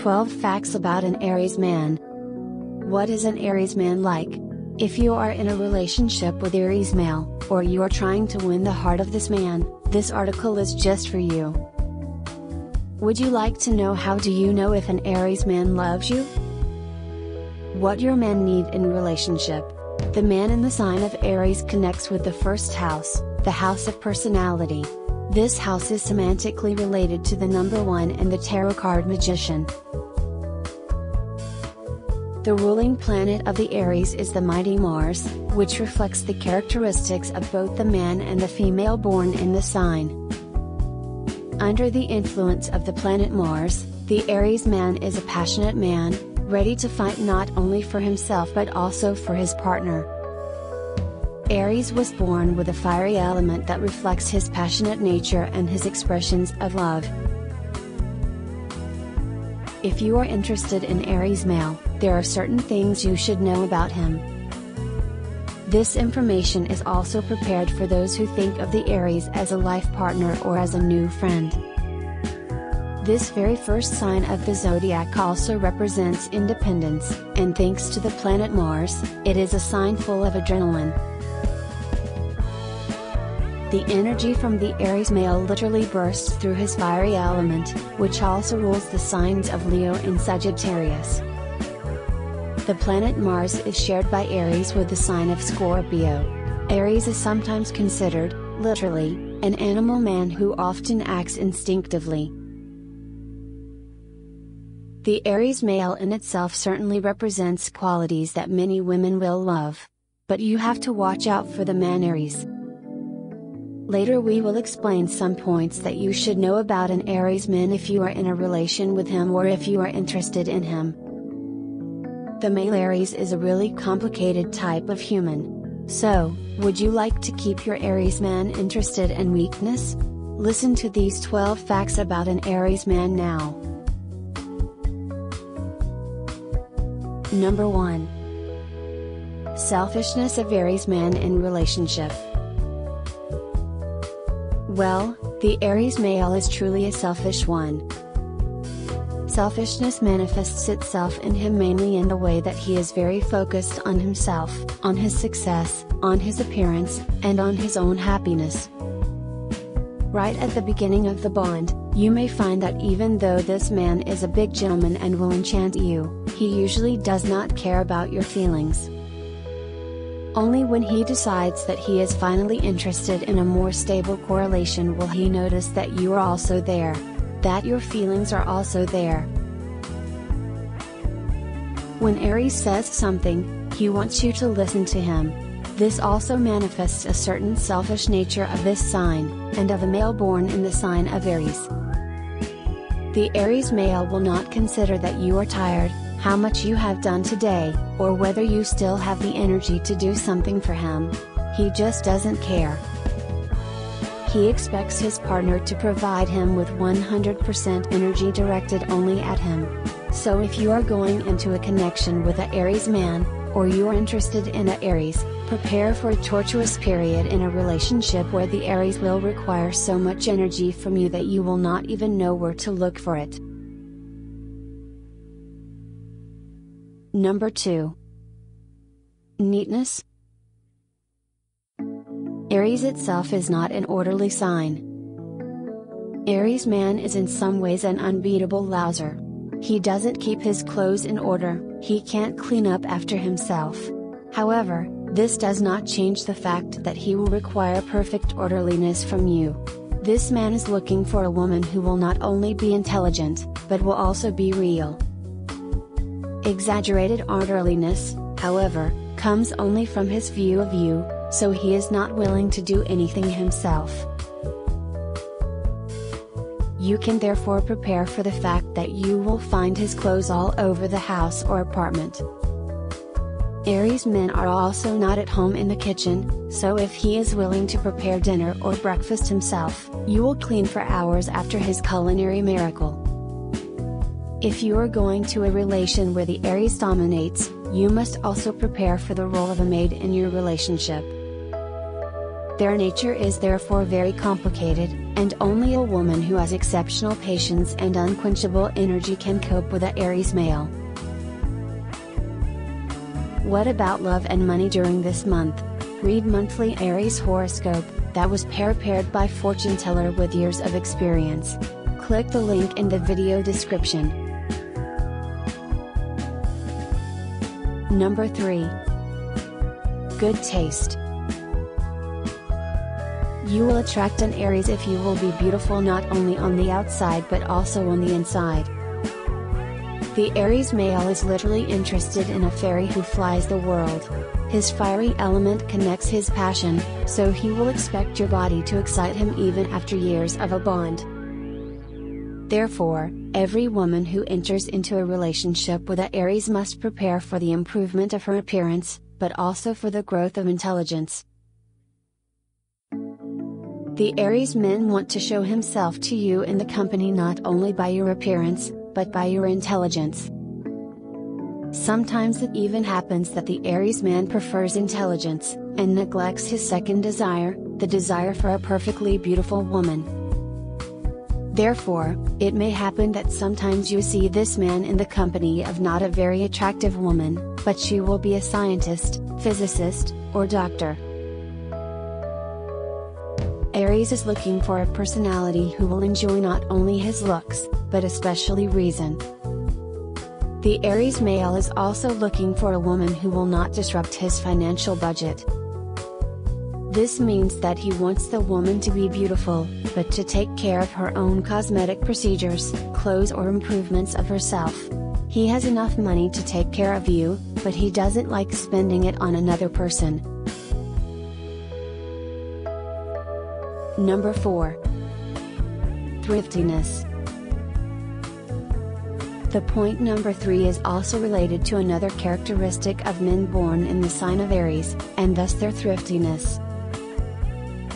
12 Facts about an Aries Man. What is an Aries man like? If you are in a relationship with Aries male, or you are trying to win the heart of this man, this article is just for you. Would you like to know how do you know if an Aries man loves you? What your men need in relationship. The man in the sign of Aries connects with the first house, the house of personality. This house is semantically related to the number 1 in the tarot card Magician. The ruling planet of the Aries is the mighty Mars, which reflects the characteristics of both the man and the female born in the sign. Under the influence of the planet Mars, the Aries man is a passionate man, ready to fight not only for himself but also for his partner. Aries was born with a fiery element that reflects his passionate nature and his expressions of love. If you are interested in Aries male, there are certain things you should know about him. This information is also prepared for those who think of the Aries as a life partner or as a new friend. This very first sign of the zodiac also represents independence, and thanks to the planet Mars, it is a sign full of adrenaline. The energy from the Aries male literally bursts through his fiery element, which also rules the signs of Leo and Sagittarius. The planet Mars is shared by Aries with the sign of Scorpio. Aries is sometimes considered, literally, an animal man who often acts instinctively. The Aries male in itself certainly represents qualities that many women will love. But you have to watch out for the man Aries. Later we will explain some points that you should know about an Aries man if you are in a relation with him or if you are interested in him. The male Aries is a really complicated type of human. So, would you like to keep your Aries man interested in weakness? Listen to these 12 facts about an Aries man now. Number 1. Selfishness of Aries man in relationship. Well, the Aries male is truly a selfish one. Selfishness manifests itself in him mainly in the way that he is very focused on himself, on his success, on his appearance, and on his own happiness. Right at the beginning of the bond, you may find that even though this man is a big gentleman and will enchant you, he usually does not care about your feelings. Only when he decides that he is finally interested in a more stable correlation will he notice that you are also there, that your feelings are also there. When Aries says something, he wants you to listen to him. This also manifests a certain selfish nature of this sign, and of a male born in the sign of Aries. The Aries male will not consider that you are tired, how much you have done today, or whether you still have the energy to do something for him. He just doesn't care. He expects his partner to provide him with 100% energy directed only at him. So if you are going into a connection with an Aries man, or you are interested in an Aries, prepare for a tortuous period in a relationship where the Aries will require so much energy from you that you will not even know where to look for it. Number 2. Neatness. Aries itself is not an orderly sign. Aries man is in some ways an unbeatable louser. He doesn't keep his clothes in order, he can't clean up after himself. However, this does not change the fact that he will require perfect orderliness from you. This man is looking for a woman who will not only be intelligent, but will also be real. Exaggerated orderliness, however, comes only from his view of you, so he is not willing to do anything himself. You can therefore prepare for the fact that you will find his clothes all over the house or apartment. Aries men are also not at home in the kitchen, so if he is willing to prepare dinner or breakfast himself, you will clean for hours after his culinary miracle. If you are going to a relation where the Aries dominates, you must also prepare for the role of a maid in your relationship. Their nature is therefore very complicated, and only a woman who has exceptional patience and unquenchable energy can cope with an Aries male. What about love and money during this month? Read monthly Aries horoscope that was prepared by fortune teller with years of experience. Click the link in the video description. Number 3. Good taste. You will attract an Aries if you will be beautiful not only on the outside but also on the inside. The Aries male is literally interested in a fairy who flies the world. His fiery element connects his passion, so he will expect your body to excite him even after years of a bond. Therefore, every woman who enters into a relationship with an Aries must prepare for the improvement of her appearance, but also for the growth of intelligence. The Aries man wants to show himself to you in the company not only by your appearance, but by your intelligence. Sometimes it even happens that the Aries man prefers intelligence, and neglects his second desire, the desire for a perfectly beautiful woman. Therefore, it may happen that sometimes you see this man in the company of not a very attractive woman, but she will be a scientist, physicist, or doctor. Aries is looking for a personality who will enjoy not only his looks, but especially reason. The Aries male is also looking for a woman who will not disrupt his financial budget. This means that he wants the woman to be beautiful, but to take care of her own cosmetic procedures, clothes or improvements of herself. He has enough money to take care of you, but he doesn't like spending it on another person. Number 4. Thriftiness. The point number 3 is also related to another characteristic of men born in the sign of Aries, and thus their thriftiness.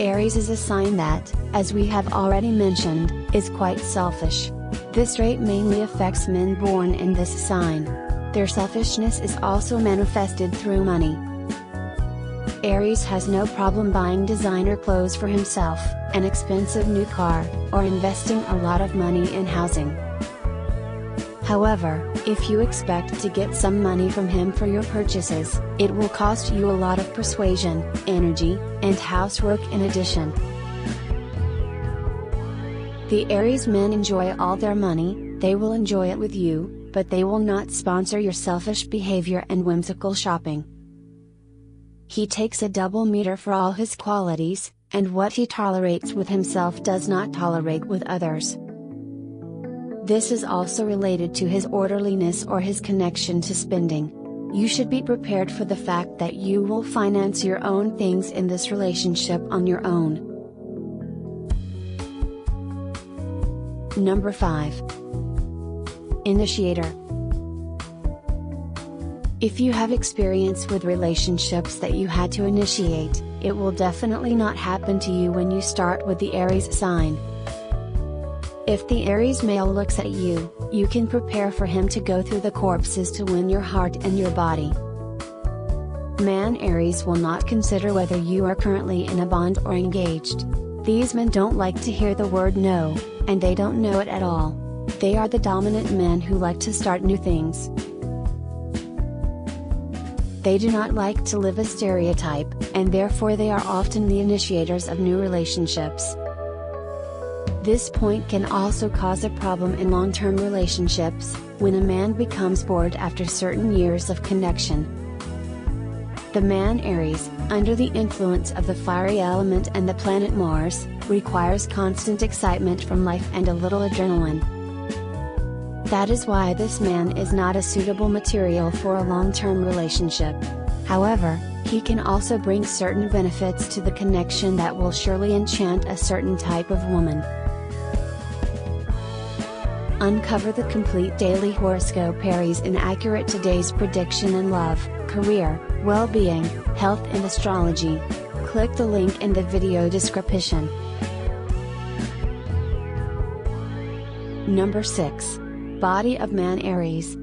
Aries is a sign that, as we have already mentioned, is quite selfish. This trait mainly affects men born in this sign. Their selfishness is also manifested through money. Aries has no problem buying designer clothes for himself, an expensive new car, or investing a lot of money in housing. However, if you expect to get some money from him for your purchases, it will cost you a lot of persuasion, energy, and housework in addition. The Aries men enjoy all their money, they will enjoy it with you, but they will not sponsor your selfish behavior and whimsical shopping. He takes a double meter for all his qualities, and what he tolerates with himself does not tolerate with others. This is also related to his orderliness or his connection to spending. You should be prepared for the fact that you will finance your own things in this relationship on your own. Number 5. Initiator. If you have experience with relationships that you had to initiate, it will definitely not happen to you when you start with the Aries sign. If the Aries male looks at you, you can prepare for him to go through the corpses to win your heart and your body. Man Aries will not consider whether you are currently in a bond or engaged. These men don't like to hear the word no, and they don't know it at all. They are the dominant men who like to start new things. They do not like to live a stereotype, and therefore they are often the initiators of new relationships. This point can also cause a problem in long-term relationships, when a man becomes bored after certain years of connection. The man Aries, under the influence of the fiery element and the planet Mars, requires constant excitement from life and a little adrenaline. That is why this man is not a suitable material for a long-term relationship. However, he can also bring certain benefits to the connection that will surely enchant a certain type of woman. Uncover the complete daily horoscope Aries in accurate today's prediction in love, career, well-being, health and astrology. Click the link in the video description. Number 6. Body of man Aries.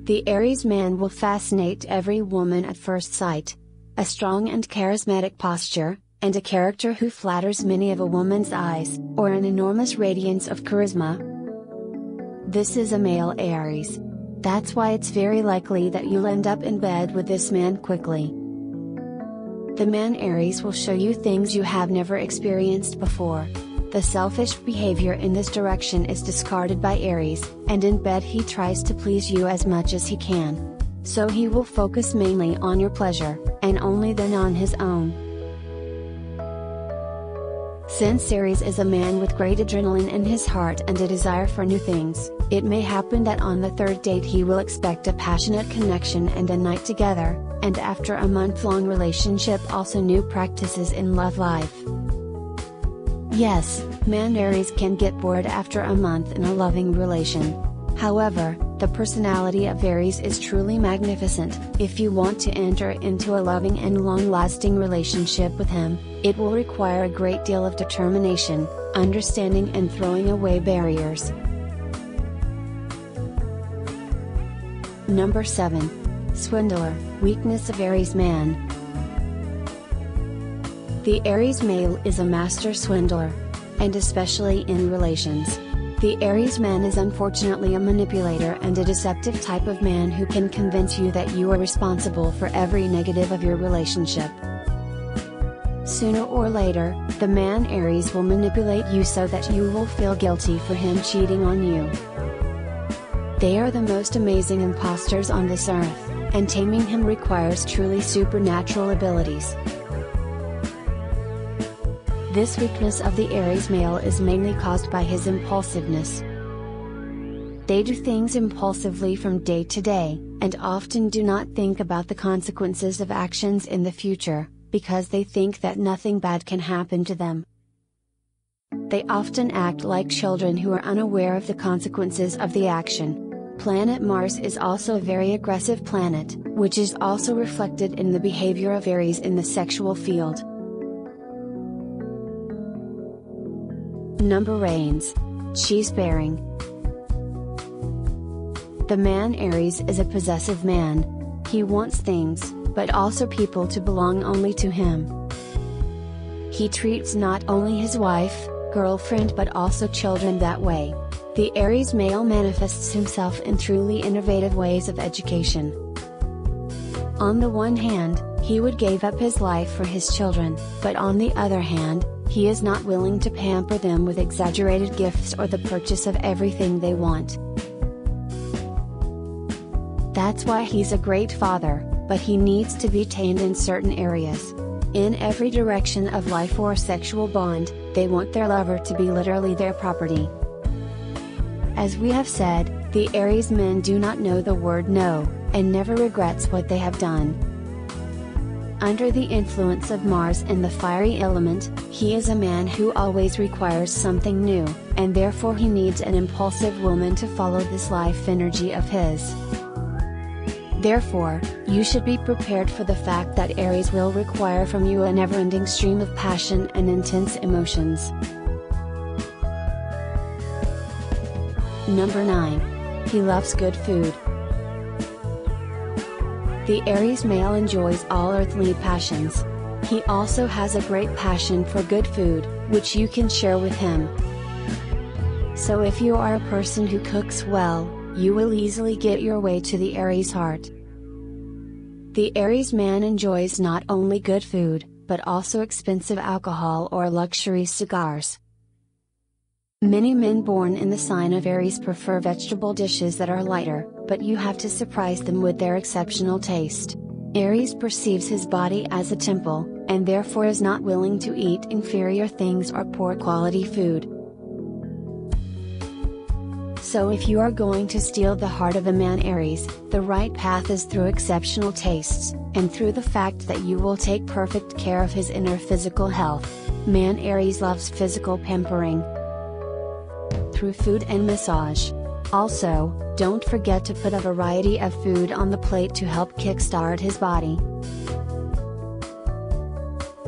The Aries man will fascinate every woman at first sight. a strong and charismatic posture, and a character who flatters many of a woman's eyes, or an enormous radiance of charisma. This is a male Aries. That's why it's very likely that you'll end up in bed with this man quickly. The man Aries will show you things you have never experienced before. The selfish behavior in this direction is discarded by Aries, and in bed he tries to please you as much as he can. So he will focus mainly on your pleasure, and only then on his own. Since Aries is a man with great adrenaline in his heart and a desire for new things, it may happen that on the third date he will expect a passionate connection and a night together, and after a month-long relationship also new practices in love life. Yes, man Aries can get bored after a month in a loving relation. However, the personality of Aries is truly magnificent. If you want to enter into a loving and long-lasting relationship with him, it will require a great deal of determination, understanding and throwing away barriers. Number 7. Swindler, weakness of Aries man. The Aries male is a master swindler. And especially in relations. The Aries man is unfortunately a manipulator and a deceptive type of man who can convince you that you are responsible for every negative of your relationship. Sooner or later, the man Aries will manipulate you so that you will feel guilty for him cheating on you. They are the most amazing imposters on this earth, and taming him requires truly supernatural abilities. This weakness of the Aries male is mainly caused by his impulsiveness. They do things impulsively from day to day, and often do not think about the consequences of actions in the future, because they think that nothing bad can happen to them. They often act like children who are unaware of the consequences of the action. Planet Mars is also a very aggressive planet, which is also reflected in the behavior of Aries in the sexual field. Number reigns. Cheese-bearing. The man Aries is a possessive man. He wants things, but also people to belong only to him. He treats not only his wife, girlfriend but also children that way. The Aries male manifests himself in truly innovative ways of education. On the one hand, he would give up his life for his children, but on the other hand, he is not willing to pamper them with exaggerated gifts or the purchase of everything they want. That's why he's a great father, but he needs to be tamed in certain areas. In every direction of life or sexual bond, they want their lover to be literally their property. As we have said, the Aries men do not know the word no, and never regrets what they have done. Under the influence of Mars and the fiery element, he is a man who always requires something new, and therefore he needs an impulsive woman to follow this life energy of his. Therefore, you should be prepared for the fact that Aries will require from you a never-ending stream of passion and intense emotions. Number 9. He loves good food. The Aries male enjoys all earthly passions. He also has a great passion for good food, which you can share with him. So if you are a person who cooks well, you will easily get your way to the Aries heart. The Aries man enjoys not only good food, but also expensive alcohol or luxury cigars. Many men born in the sign of Aries prefer vegetable dishes that are lighter, but you have to surprise them with their exceptional taste. Aries perceives his body as a temple, and therefore is not willing to eat inferior things or poor quality food. So if you are going to steal the heart of a man Aries, the right path is through exceptional tastes, and through the fact that you will take perfect care of his inner physical health. Man Aries loves physical pampering through food and massage. Also, don't forget to put a variety of food on the plate to help kickstart his body.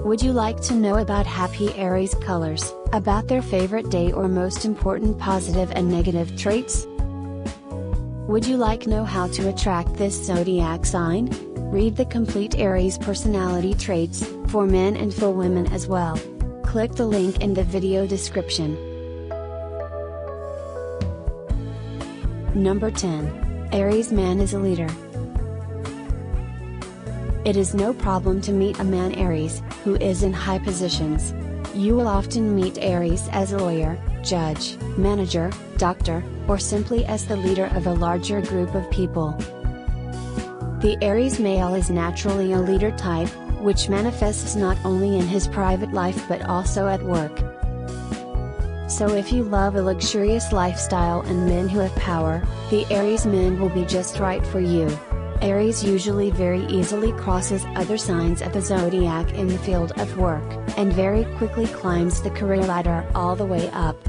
Would you like to know about happy Aries colors, about their favorite day or most important positive and negative traits? Would you like to know how to attract this zodiac sign? Read the complete Aries personality traits, for men and for women as well. Click the link in the video description. Number 10. Aries Man is a leader. It is no problem to meet a man Aries, who is in high positions. You will often meet Aries as a lawyer, judge, manager, doctor, or simply as the leader of a larger group of people. The Aries male is naturally a leader type, which manifests not only in his private life but also at work. So if you love a luxurious lifestyle and men who have power, the Aries man will be just right for you. Aries usually very easily crosses other signs of the zodiac in the field of work, and very quickly climbs the career ladder all the way up.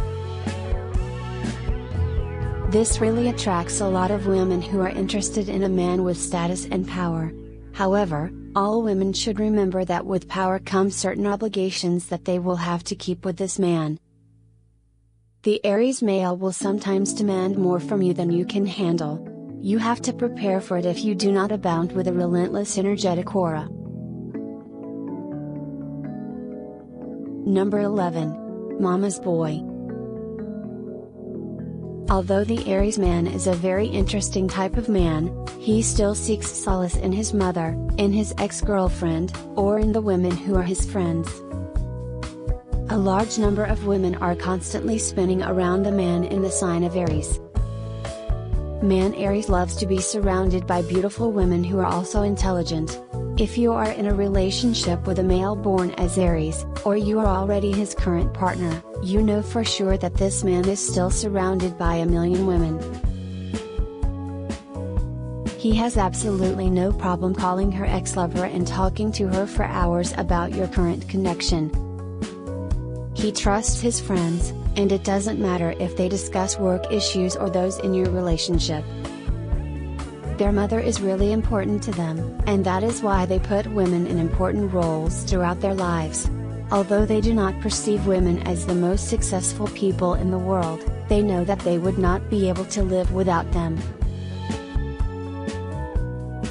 This really attracts a lot of women who are interested in a man with status and power. However, all women should remember that with power comes certain obligations that they will have to keep with this man. The Aries male will sometimes demand more from you than you can handle. You have to prepare for it if you do not abound with a relentless energetic aura. Number 11. Mama's Boy. Although the Aries man is a very interesting type of man, he still seeks solace in his mother, in his ex-girlfriend, or in the women who are his friends. A large number of women are constantly spinning around the man in the sign of Aries. Man Aries loves to be surrounded by beautiful women who are also intelligent. If you are in a relationship with a male born as Aries, or you are already his current partner, you know for sure that this man is still surrounded by a million women. He has absolutely no problem calling her ex-lover and talking to her for hours about your current connection. He trusts his friends, and it doesn't matter if they discuss work issues or those in your relationship. Their mother is really important to them, and that is why they put women in important roles throughout their lives. Although they do not perceive women as the most successful people in the world, they know that they would not be able to live without them.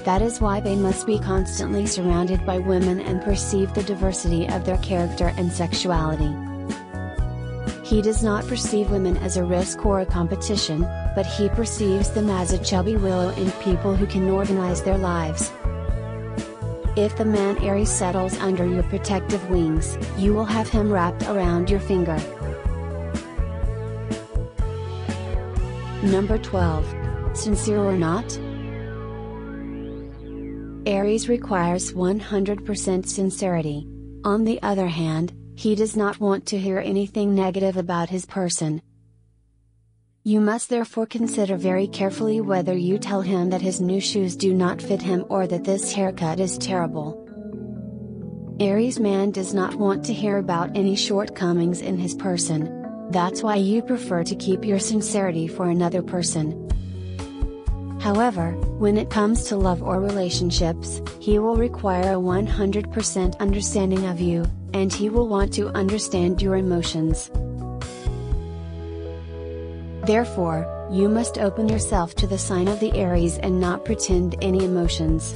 That is why they must be constantly surrounded by women and perceive the diversity of their character and sexuality. He does not perceive women as a risk or a competition, but he perceives them as a chubby willow and people who can organize their lives. If the man Aries settles under your protective wings, you will have him wrapped around your finger. Number 12. Sincere or not? Aries requires 100% sincerity. On the other hand, he does not want to hear anything negative about his person. You must therefore consider very carefully whether you tell him that his new shoes do not fit him or that this haircut is terrible. Aries man does not want to hear about any shortcomings in his person. That's why you prefer to keep your sincerity for another person. However, when it comes to love or relationships, he will require a 100% understanding of you, and he will want to understand your emotions. Therefore, you must open yourself to the sign of the Aries and not pretend any emotions.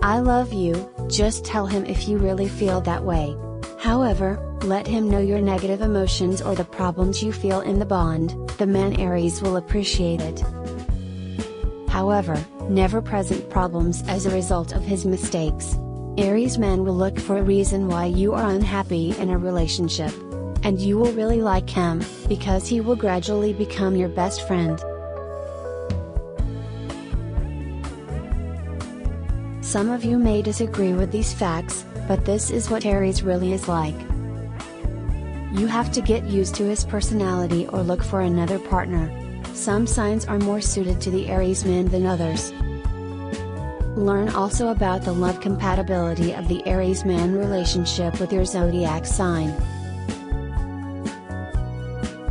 I love you, just tell him if you really feel that way. However, let him know your negative emotions or the problems you feel in the bond, the man Aries will appreciate it. However, never present problems as a result of his mistakes. Aries man will look for a reason why you are unhappy in a relationship. And you will really like him, because he will gradually become your best friend. Some of you may disagree with these facts, but this is what Aries really is like. You have to get used to his personality or look for another partner. Some signs are more suited to the Aries man than others. Learn also about the love compatibility of the Aries man relationship with your zodiac sign.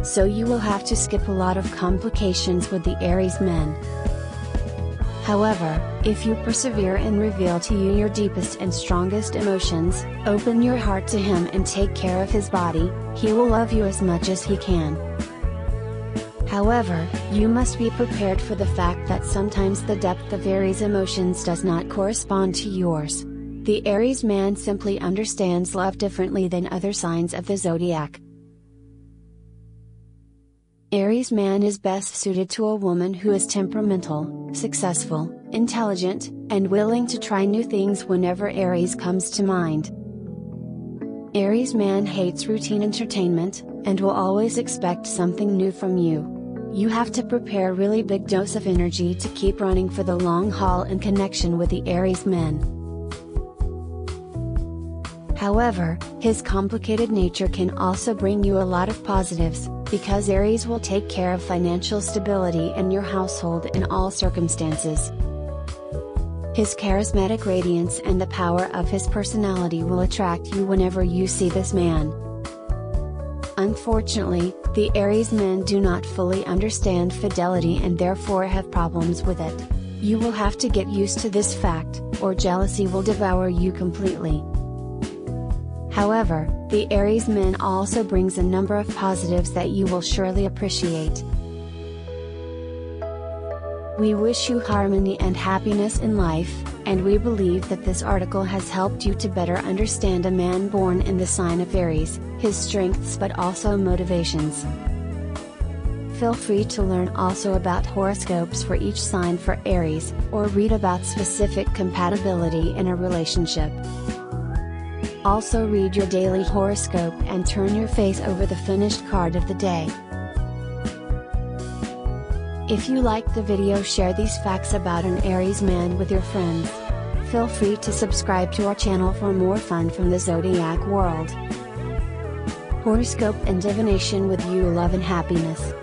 So you will have to skip a lot of complications with the Aries men. However, if you persevere and reveal to you your deepest and strongest emotions, open your heart to him and take care of his body, he will love you as much as he can. However, you must be prepared for the fact that sometimes the depth of Aries' emotions does not correspond to yours. The Aries man simply understands love differently than other signs of the zodiac. Aries man is best suited to a woman who is temperamental, successful, intelligent, and willing to try new things whenever Aries comes to mind. Aries man hates routine entertainment, and will always expect something new from you. You have to prepare a really big dose of energy to keep running for the long haul in connection with the Aries man. However, his complicated nature can also bring you a lot of positives, because Aries will take care of financial stability in your household in all circumstances. His charismatic radiance and the power of his personality will attract you whenever you see this man. Unfortunately, the Aries men do not fully understand fidelity and therefore have problems with it. You will have to get used to this fact, or jealousy will devour you completely. However, the Aries man also brings a number of positives that you will surely appreciate. We wish you harmony and happiness in life, and we believe that this article has helped you to better understand a man born in the sign of Aries, his strengths but also motivations. Feel free to learn also about horoscopes for each sign for Aries, or read about specific compatibility in a relationship. Also read your daily horoscope and turn your face over the finished card of the day. If you liked the video, share these facts about an Aries man with your friends. Feel free to subscribe to our channel for more fun from the zodiac world. Horoscope and divination with you, love and happiness.